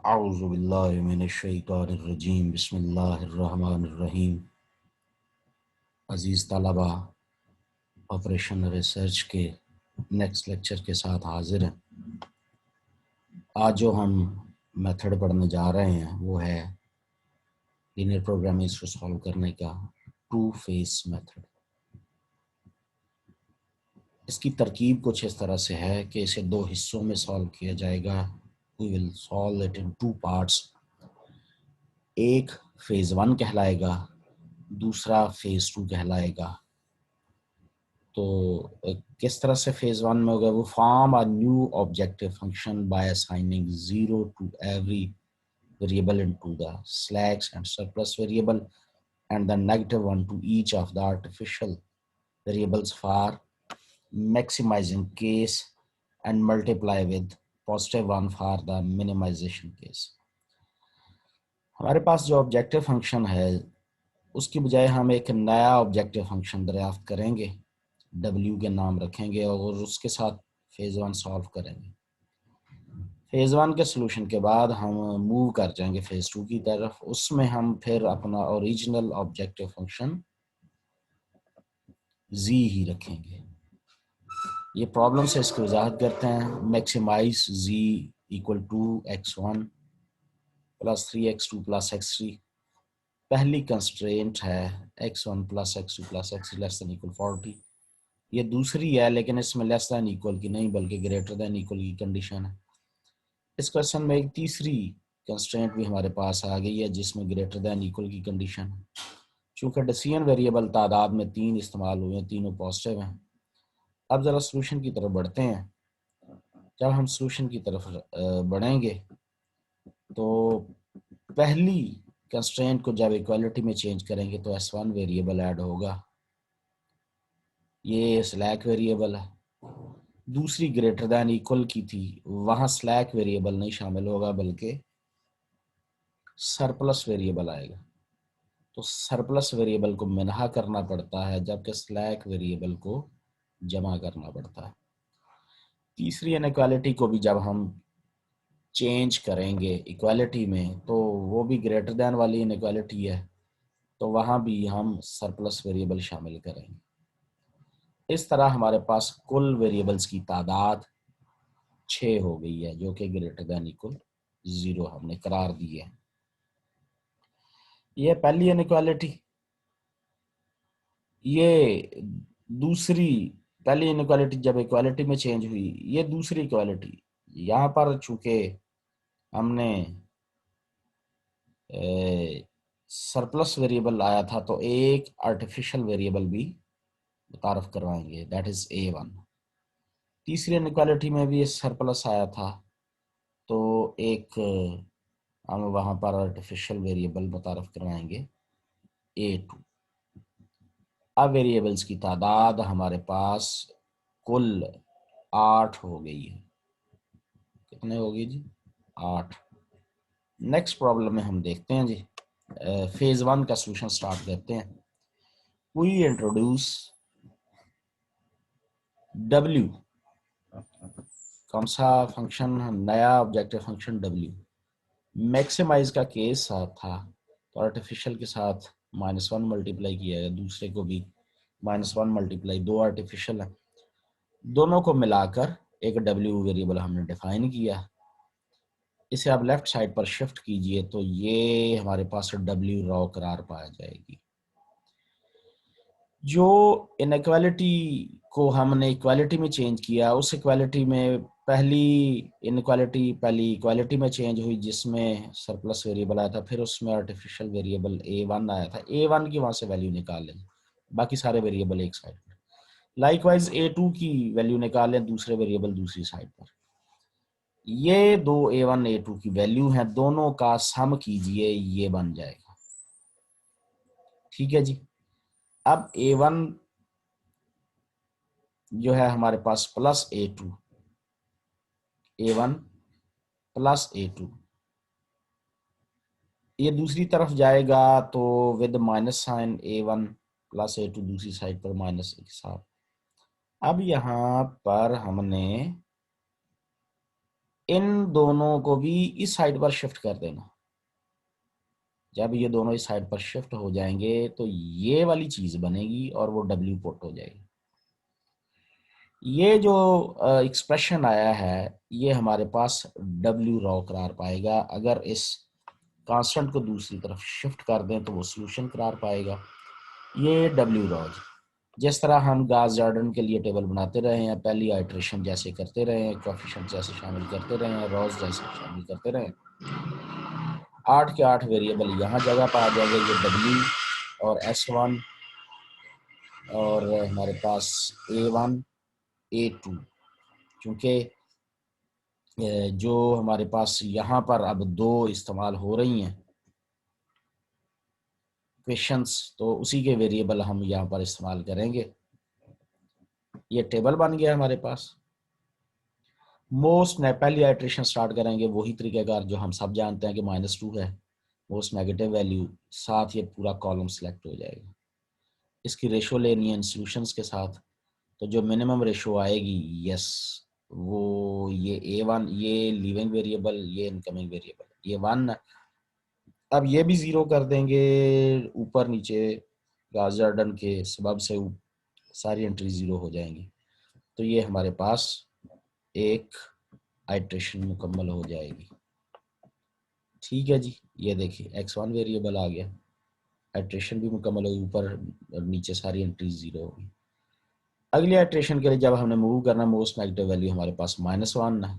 औज़ु बिल्लाहि मिनश्शैतानिर्रजीम बिस्मिल्लाहिर्रहमानिर्रहीम। अज़ीज़ तलबा, ऑपरेशन रिसर्च के नेक्स्ट लेक्चर के साथ हाजिर हैं। आज जो हम मेथड पढ़ने जा रहे हैं वो है लीनियर प्रोग्रामिंग को सॉल्व करने का टू फेस मेथड। इसकी तरकीब कुछ इस तरह से है कि इसे दो हिस्सों में सॉल्व किया जाएगा। We will solve it in two parts. एक फेज़ वन कहलाएगा, दूसरा फेज़ टू कहलाएगा। तो किस तरह से फेज वन में होगा, वो form a new objective function by assigning 0 to every variable into the slacks and surplus variable and the negative one to each of the artificial variables for maximizing case and multiply with positive one for the minimization case। हमारे पास जो objective function है उसकी बजाय हम एक नया objective function दरियाफ्त करेंगे, W के नाम रखेंगे और उसके साथ फेज वन सॉल्व करेंगे। फेज वन के सोल्यूशन के बाद हम मूव कर जाएंगे फेज टू की तरफ। उसमें हम फिर अपना ओरिजिनल ऑब्जेक्टिव फंक्शन z ही रखेंगे। ये प्रॉब्लम से इसकी वजाहत करते हैं। Maximize z equal to x1 plus 3x2 plus x3। पहली कंस्ट्रेंट है x1 plus x2 plus x3 less than equal 40। ये दूसरी है लेकिन इसमें लेस देन इक्वल की नहीं बल्कि ग्रेटर देन इक्वल की कंडीशन है। इस क्वेश्चन में एक तीसरी कंस्ट्रेंट भी हमारे पास आ गई है जिसमें ग्रेटर देन इक्वल की कंडीशन है। चूंकि डिसीजन वेरिएबल तादाद में 3 इस्तेमाल हुए हैं, तीनों पॉजिटिव हैं। अब जरा सोल्यूशन की तरफ बढ़ते हैं। जब हम सोल्यूशन की तरफ बढ़ेंगे तो पहली कंस्ट्रेंट को जब इक्वालिटी में चेंज करेंगे तो S1 वेरिएबल ऐड होगा, ये स्लैक वेरिएबल है। दूसरी ग्रेटर देन इक्वल की थी, वहां स्लैक वेरिएबल नहीं शामिल होगा बल्कि सरप्लस वेरिएबल आएगा। तो सरप्लस वेरिएबल को मिनहा करना पड़ता है जबकि स्लैक वेरिएबल को जमा करना पड़ता है। तीसरी इनइक्वालिटी को भी जब हम चेंज करेंगे इक्वालिटी में तो वो भी ग्रेटर देन वाली इनइक्वालिटी है, तो वहां भी हम सरप्लस वेरिएबल शामिल करेंगे। इस तरह हमारे पास कुल वेरिएबल्स की तादाद 6 हो गई है जो कि ग्रेटर देन इक्वल 0 हमने करार दी है। ये पहली इनइक्वालिटी। ये दूसरी, पहली इनइक्वालिटी जब इक्वालिटी में चेंज हुई, ये दूसरी इक्वालिटी। यहाँ पर चूंकि हमने सरप्लस वेरिएबल आया था तो एक आर्टिफिशियल वेरिएबल भी मुतारफ करवाएंगे, दैट इज A1। तीसरी इनइक्वालिटी में भी सरप्लस आया था तो एक हम वहां पर आर्टिफिशियल वेरिएबल मुतारफ करवाएंगे A2। अब वेरिएबल्स की तादाद हमारे पास कुल 8 हो गई है। कितने हो गई जी? 8। नेक्स्ट प्रॉब्लम में हम देखते हैं जी, फेज वन का सोल्यूशन स्टार्ट करते हैं। वी इंट्रोड्यूस W, कौन सा फंक्शन? नया ऑब्जेक्टिव फंक्शन W। मैक्सिमाइज का केस था तो आर्टिफिशियल के साथ -1 मल्टीप्लाई किया है, दूसरे को भी -1 मल्टीप्लाई, दो आर्टिफिशियल है, दोनों को मिलाकर एक W वेरिएबल हमने डिफाइन किया। इसे आप लेफ्ट साइड पर शिफ्ट कीजिए तो ये हमारे पास W रॉ करार पाया जाएगी। जो इनइक्वालिटी को हमने इक्वालिटी में चेंज किया, उस इक्वालिटी में पहली इक्वालिटी में चेंज हुई जिसमें सरप्लस वेरिएबल आया था, फिर उसमें आर्टिफिशियल वेरिएबल A1 आया था। A1 की वहां से वैल्यू निकाल लें, बाकी सारे वेरिएबल एक साइड पर। लाइकवाइज A2 की वैल्यू निकाल लें, दूसरे वेरिएबल दूसरी साइड पर। ये दो A1 A2 की वैल्यू हैं, दोनों का सम कीजिए, ये बन जाएगा। ठीक है जी। अब A1 जो है हमारे पास plus A2, A1 plus A2, ये दूसरी तरफ जाएगा तो with minus sign A1 plus A2 दूसरी साइड पर माइनस के साथ। अब यहां पर हमने इन दोनों को भी इस साइड पर शिफ्ट कर देना। जब ये दोनों इस साइड पर शिफ्ट हो जाएंगे तो ये वाली चीज बनेगी और वो डब्ल्यू पुट हो जाएगी। ये जो एक्सप्रेशन आया है ये हमारे पास डब्ल्यू रॉ करार पाएगा। अगर इस कांस्टेंट को दूसरी तरफ शिफ्ट कर दें तो वो सोल्यूशन करार पाएगा। ये डब्ल्यू रॉ। जिस तरह हम गास जॉर्डन के लिए टेबल बनाते रहे हैं, पहली आइट्रेशन जैसे करते रहे हैं, कोएफिशिएंट जैसे शामिल करते रहे हैं, रॉज जैसे शामिल करते रहे, 8 के 8 वेरिएबल यहाँ जगह पर आ जाएंगे। ये डब्ल्यू और S1 और हमारे पास A1 A2, क्योंकि जो हमारे पास यहाँ पर अब दो इस्तेमाल हो रही हैं क्वेश्चंस, तो उसी के वेरिएबल हम यहाँ पर इस्तेमाल करेंगे। ये टेबल बन गया हमारे पास। मोस्ट पहली आइट्रेशन स्टार्ट करेंगे वही तरीकेकार जो हम सब जानते हैं कि -2 है, मोस्ट नेगेटिव वैल्यू, साथ ये पूरा कॉलम सेलेक्ट हो जाएगा। इसकी रेशो लेनी है इन सॉल्यूशंस के साथ, तो जो मिनिमम रेशो आएगी, यस, वो ये A1, ये लीविंग वेरिएबल, ये इनकमिंग वेरिएबल, ये 1। अब ये भी 0 कर देंगे, ऊपर नीचे गास जॉर्डन के सबब से सारी एंट्री 0 हो जाएंगी। तो ये हमारे पास एक आइट्रेशन मुकम्मल हो जाएगी। ठीक है जी, ये देखिए X1 वेरिएबल आ गया, आइट्रेशन भी मुकम्मल होगी, ऊपर और नीचे सारी एंट्री 0 होगी। अगली आइट्रेशन के लिए जब हमने मूव करना, मोस्ट नेगेटिव वैल्यू हमारे पास -1 है,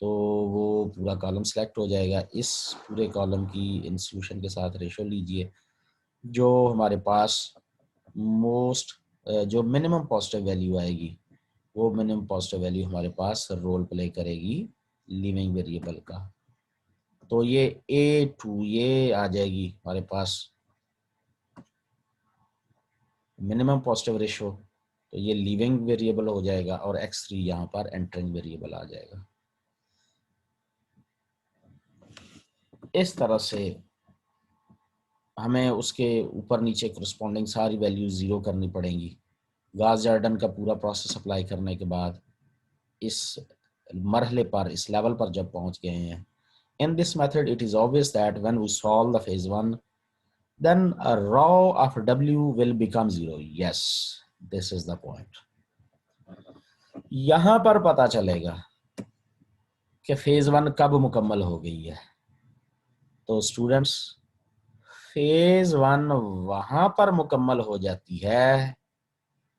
तो वो पूरा कॉलम सेलेक्ट हो जाएगा। इस पूरे कॉलम की इन सॉल्यूशन के साथ रेशो लीजिए, जो हमारे पास मोस्ट जो मिनिमम पॉजिटिव वैल्यू आएगी, वो मिनिमम पॉजिटिव वैल्यू हमारे पास रोल प्ले करेगी लिविंग वेरिएबल का। तो ये A2 ये आ जाएगी हमारे पास मिनिमम पॉजिटिव रेशो, तो ये लिविंग वेरिएबल हो जाएगा, और X3 यहाँ पर एंटरिंग वेरिएबल आ जाएगा। इस तरह से हमें उसके ऊपर नीचे करस्पॉन्डिंग सारी वैल्यूज 0 करनी पड़ेंगी। गास जॉर्डन का पूरा प्रोसेस अप्लाई करने के बाद इस मरहले पर, इस लेवल पर जब पहुंच गए हैं, in this method it is obvious that when we solve the phase 1, then a row of W will become 0. Yes, this is the point. यहां पर पता चलेगा कि फेज 1 कब मुकम्मल हो गई है। तो स्टूडेंट्स, फेज 1 वहां पर मुकम्मल हो जाती है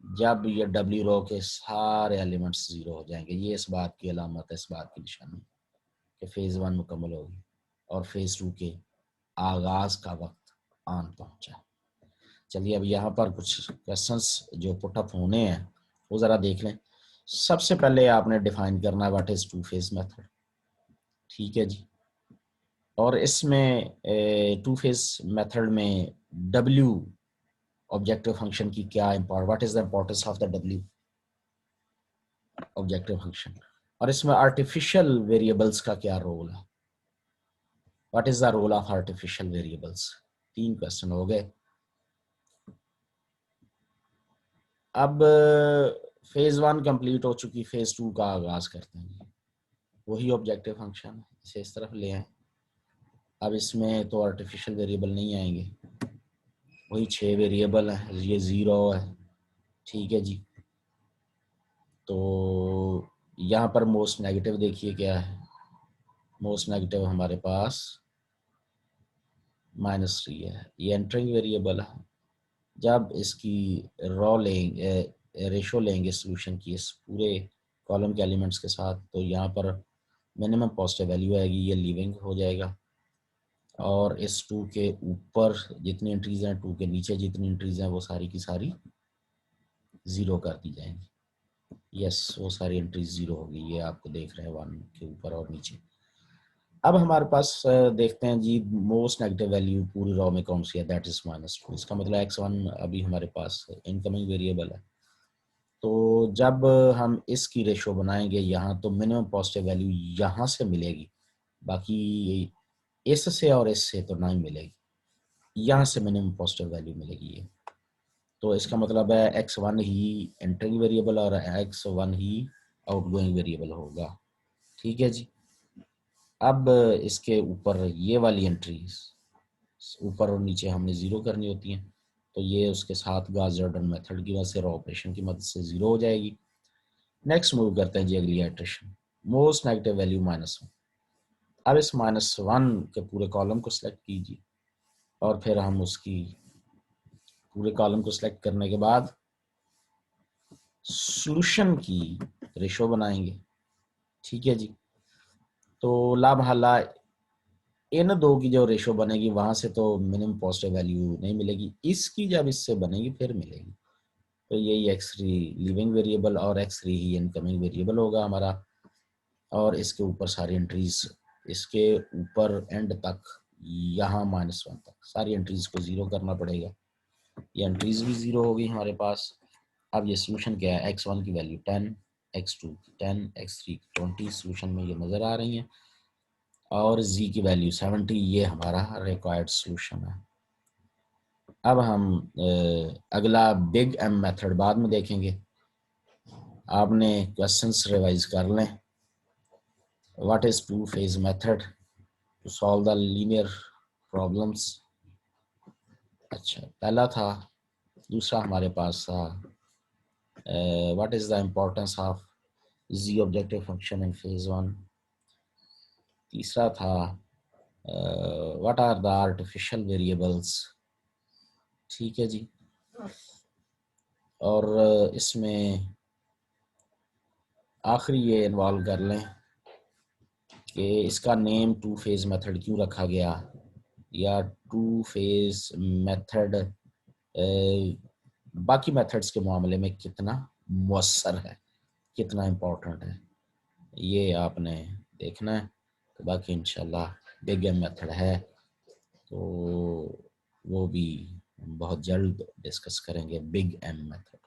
जब ये डब्ल्यू रो के सारे एलिमेंट्स 0 हो जाएंगे। ये इस बात की अलामत है, इस बात की निशानी कि फेज 1 मुकम्मल होगी और फेज 2 के आगाज का वक्त आन पहुंचा। चलिए अब यहाँ पर कुछ क्वेश्चंस जो पुटअप होने हैं वो ज़रा देख लें। सबसे पहले आपने डिफाइन करना है what is two phase method. ठीक है जी, और इसमें टू फेज मेथड में W ऑब्जेक्टिव फंक्शन की क्या importance, what is the importance of the W objective function, और इसमें आर्टिफिशियल वेरिएबल्स का क्या रोल है, what is the role of artificial variables. 3 question हो गए। अब फेज 1 कंप्लीट हो चुकी, फेज 2 का आगाज करते हैं। वही ऑब्जेक्टिव फंक्शन, इसे इस तरफ ले आए। अब इसमें तो आर्टिफिशियल वेरिएबल नहीं आएंगे, वही 6 वेरिएबल है, ये 0 है। ठीक है जी, तो यहाँ पर मोस्ट नेगेटिव देखिए क्या है, मोस्ट नेगेटिव हमारे पास -3 है, ये एंटरिंग वेरिएबल है। जब इसकी रॉ लेंगे, रेशो लेंगे सोल्यूशन की इस पूरे कॉलम के एलिमेंट्स के साथ, तो यहाँ पर मिनिमम पॉजिटिव वैल्यू आएगी, ये लीविंग हो जाएगा, और इस 2 के ऊपर जितनी एंट्रीज हैं, 2 के नीचे जितनी एंट्रीज हैं, वो सारी की सारी 0 कर दी जाएंगी। यस, वो सारी एंट्रीज 0 होगी, ये आपको देख रहे हैं 1 के ऊपर और नीचे। अब हमारे पास देखते हैं जी मोस्ट नेगेटिव वैल्यू पूरी रॉ में कौन सी है, दैट इज -2। इसका मतलब X1 अभी हमारे पास इनकमिंग वेरिएबल है। तो जब हम इसकी रेशो बनाएंगे यहाँ, तो मिनिमम पॉजिटिव वैल्यू यहाँ से मिलेगी, बाकी इससे और इससे तो नहीं मिलेगी, यहाँ से मिनिमम पॉजिटिव वैल्यू मिलेगी ये। तो इसका मतलब है X1 ही एंटरिंग वेरिएबल और X1 ही आउटगोइंग वेरिएबल होगा। ठीक है जी, अब इसके ऊपर ये वाली एंट्रीज ऊपर और नीचे हमने ज़ीरो करनी होती हैं, तो ये उसके साथ गॉस जॉर्डन मेथड की वजह से रॉ ऑपरेशन की मदद से ज़ीरो हो जाएगी। नेक्स्ट मूव करते हैं जी अगली इटरेशन, मोस्ट नेगेटिव वैल्यू -1। अब इस -1 के पूरे कॉलम को सिलेक्ट कीजिए और फिर हम उसकी पूरे कॉलम को सिलेक्ट करने के बाद सॉल्यूशन की रेशो बनाएंगे। ठीक है जी, तो ला महल्ला इन दो की जो रेशो बनेगी वहां से तो मिनिमम पॉजिटिव वैल्यू नहीं मिलेगी, इसकी जब इससे बनेगी फिर मिलेगी। तो यही x3 लिविंग वेरिएबल और x3 ही इनकमिंग वेरिएबल होगा हमारा, और इसके ऊपर सारी एंट्रीज, इसके ऊपर एंड तक यहाँ -1 तक सारी एंट्रीज को ज़ीरो करना पड़ेगा। ये एंट्रीज भी ज़ीरो हो गई हमारे पास। अब ये सोल्यूशन क्या है, x1 की वैल्यू 10, x2 की 10, x3 की 20 सोल्यूशन में ये नज़र आ रही हैं, और z की वैल्यू 70, ये हमारा रिक्वायर्ड सोल्यूशन है। अब हम अगला बिग एम मेथड बाद में देखेंगे, आपने क्वेश्चंस रिवाइज कर लें। What is two phase method to solve the linear problems. अच्छा, पहला था, दूसरा हमारे पास था what is the importance of z objective function in phase 1। तीसरा था what are the artificial variables. ठीक है जी, और इसमें आखिरी ये इन्वॉल्व कर लें कि इसका नेम टू फेज मेथड क्यों रखा गया, या टू फेज मेथड बाकी मेथड्स के मामले में कितना मुअस्सर है, कितना इम्पोर्टेंट है, ये आपने देखना है। तो बाकी इंशाल्लाह बिग एम मेथड है तो वो भी बहुत जल्द डिस्कस करेंगे, बिग एम मेथड।